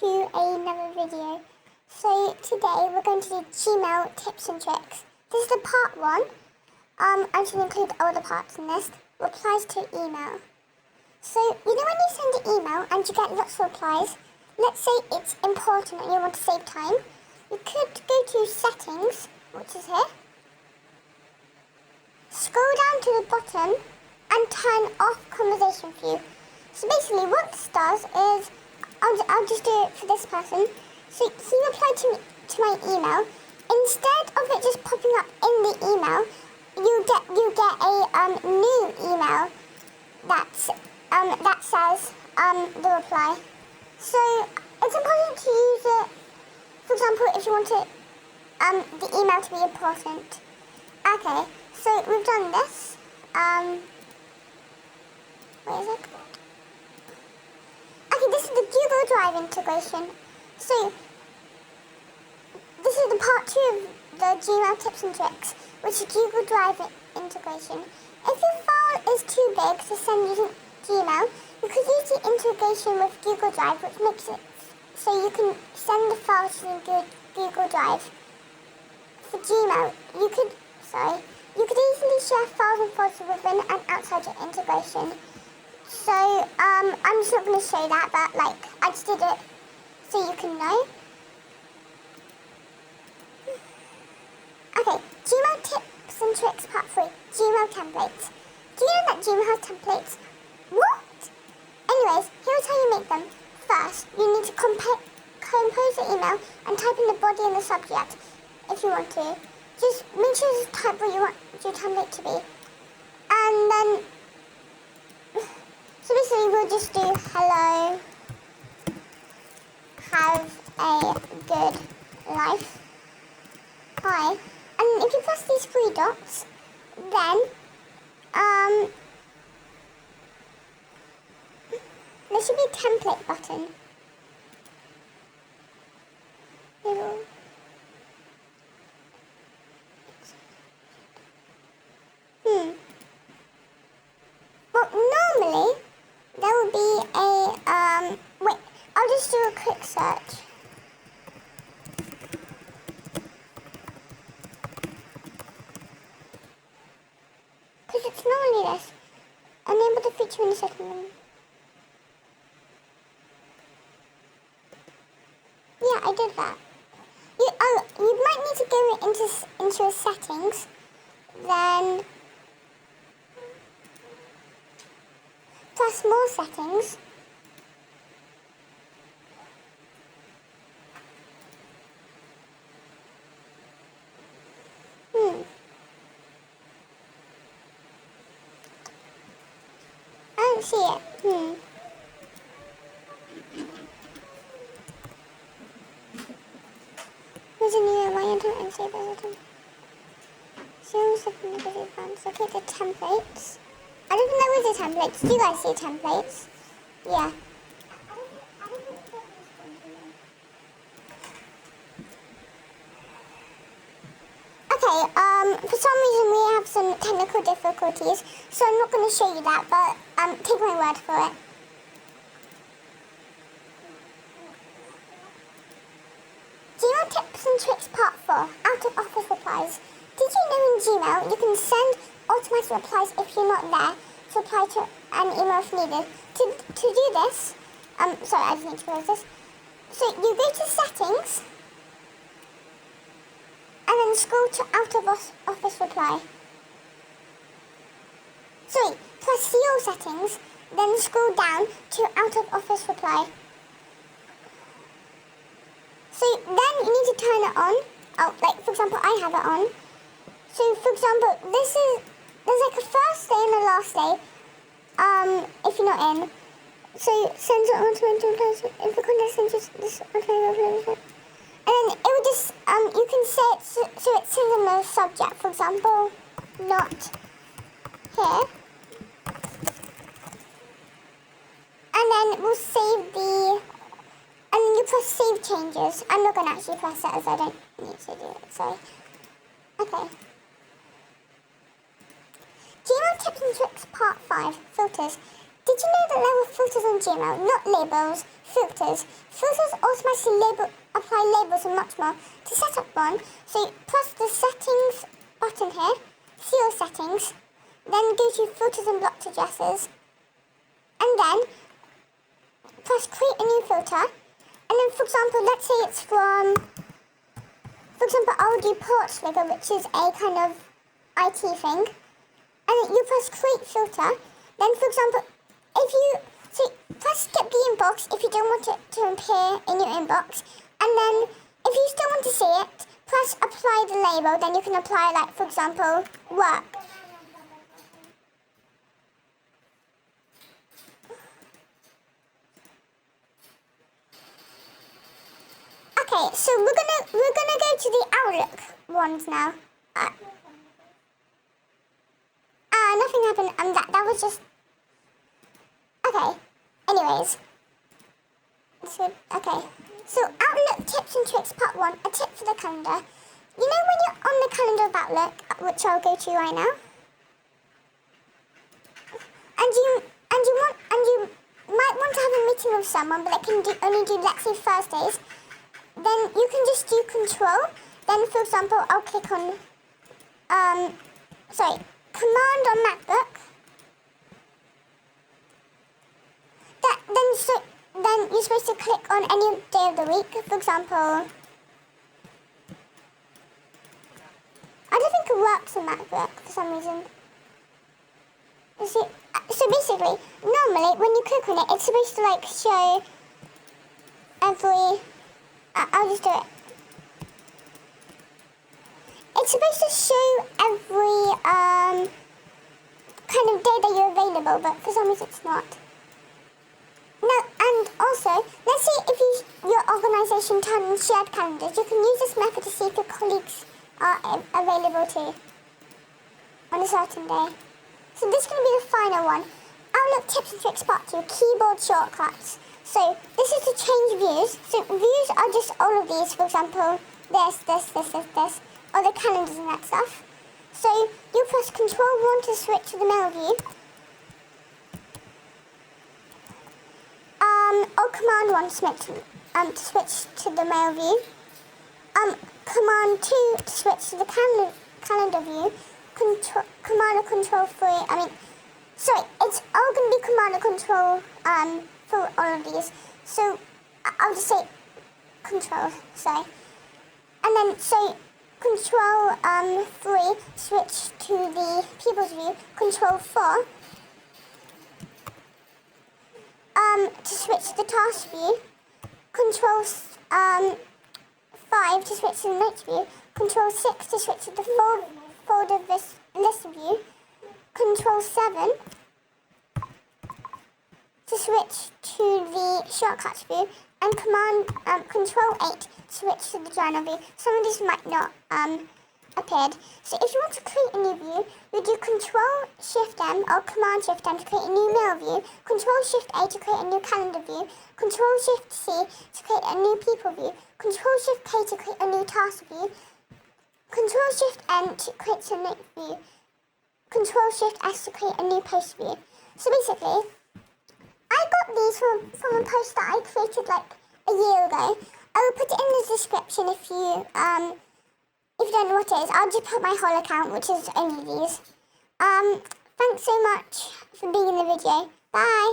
to another video. So today we're going to do Gmail tips and tricks. This is the part 1. I'm going to include all the parts in this. Replies to email. So you know when you send an email and you get lots of replies, let's say it's important and you want to save time, you could go to settings, which is here, scroll down to the bottom and turn off conversation view. So basically what this does is, I'll just do it for this person. So he replied to my email. Instead of it just popping up in the email, you get a new email that says the reply. So it's important to use it. For example, if you want it, the email to be important. Okay, so we've done this. Where is it? Okay, this is the Google Drive integration. So this is the part 2 of the Gmail tips and tricks, which is Google Drive integration. If your file is too big to send using Gmail, you could use the integration with Google Drive, which makes it so you can send the files using Google Drive. For Gmail, you could easily share files and photos within and outside your integration. So I'm just not going to show that, but I just did it so you can know. Okay, Gmail tips and tricks part 3, Gmail templates. Do you know that Gmail has templates? What? Anyways, here's how you make them. First, you need to compose the email and type in the body and the subject if you want to. Just make sure to type what you want your template to be. And then, so basically we'll just do hello, have a good life, hi. And if you press these 3 dots, then there should be a template button. Well, normally there will be a wait, I'll just do a quick search. Because it's normally this. Enable the feature in the second one. Yeah, I did that. You might need to go into settings, then press more settings. I don't see it. There's a new my internet and save as a 0 second video advance. Okay, the templates. I don't think there is a template. Do you guys see templates? Yeah. Okay, for some reason we have some technical difficulties, so I'm not going to show you that, but take my word for it. Gmail tips and tricks part 4, out of office replies. Did you know in Gmail you can send automatic replies if you're not there to reply to an email if needed? To do this, sorry, I just need to close this. So you go to settings, and then scroll to out of office reply. Sorry, press your settings, then scroll down to out of office reply. So then you need to turn it on. Oh, for example, I have it on. So for example, there's a first day and a last day. If you're not in. So send it automatic replies if the contact sends this automatic reply. And then it will just you can set so it says in the subject, for example, not here. And then we'll save and you press save changes. I'm not going to actually press that as I don't need to do it, sorry. Okay. Gmail tips and tricks part 5, filters. Did you know that there were filters on Gmail? Not labels, filters. Filters automatically apply labels and much more. To set up one, so press the settings button here, see your settings, then go to filters and blocked addresses, and then press create a new filter, and then for example, let's say it's from, for example, I'll do Portugal, which is a kind of IT thing, and then you press create filter, then for example, if you, so press skip the inbox if you don't want it to appear in your inbox, and then if you still want to see it, press apply the label, then you can apply, like, for example, work. Okay, so we're gonna go to the Outlook ones now. Nothing happened. That was just okay. Anyways, so Outlook tips and tricks part 1. A tip for the calendar. You know when you're on the calendar of Outlook, which I'll go to right now, and you might want to have a meeting with someone, but it can only do, let's say, Thursdays. Then you can just do control. Then, for example, I'll click on command on MacBook. Then you're supposed to click on any day of the week. For example, I don't think it works on MacBook for some reason. So basically, normally when you click on it, it's supposed to like show every. I'll just do it. It's supposed to show every kind of day that you're available, but for some reason it's not. No, and also, let's say if your organisation turns on shared calendars, you can use this method to see if your colleagues are available too on a certain day. So this is going to be the final one. Outlook tips and tricks part 2, keyboard shortcuts. So this is to change views. So views are just all of these, for example, this, or the calendars and that stuff. So you press Control 1 to switch to the mail view. Or Command 1 to switch to the mail view. Command 2 to switch to the calendar view. Command or Control 3. It's all going to be Command or Control for all of these. So I'll just say Control. Sorry. And then Control 3 switch to the people's view. Control 4. To switch to the task view, Control 5 to switch to the notes view, Control 6 to switch to the folder list view, Control 7 to switch to the shortcuts view, and Control 8 to switch to the journal view. Some of these might not appeared. So if you want to create a new view, you do Control Shift M or Command Shift M to create a new mail view, Control Shift A to create a new calendar view, Control Shift C to create a new people view, Control Shift K to create a new task view, Control Shift N to create a note view, Control Shift S to create a new post view. So basically, I got these from a post that I created like a year ago. I will put it in the description if you don't know what it is. I'll just put my whole account, which is only these. Thanks so much for being in the video. Bye.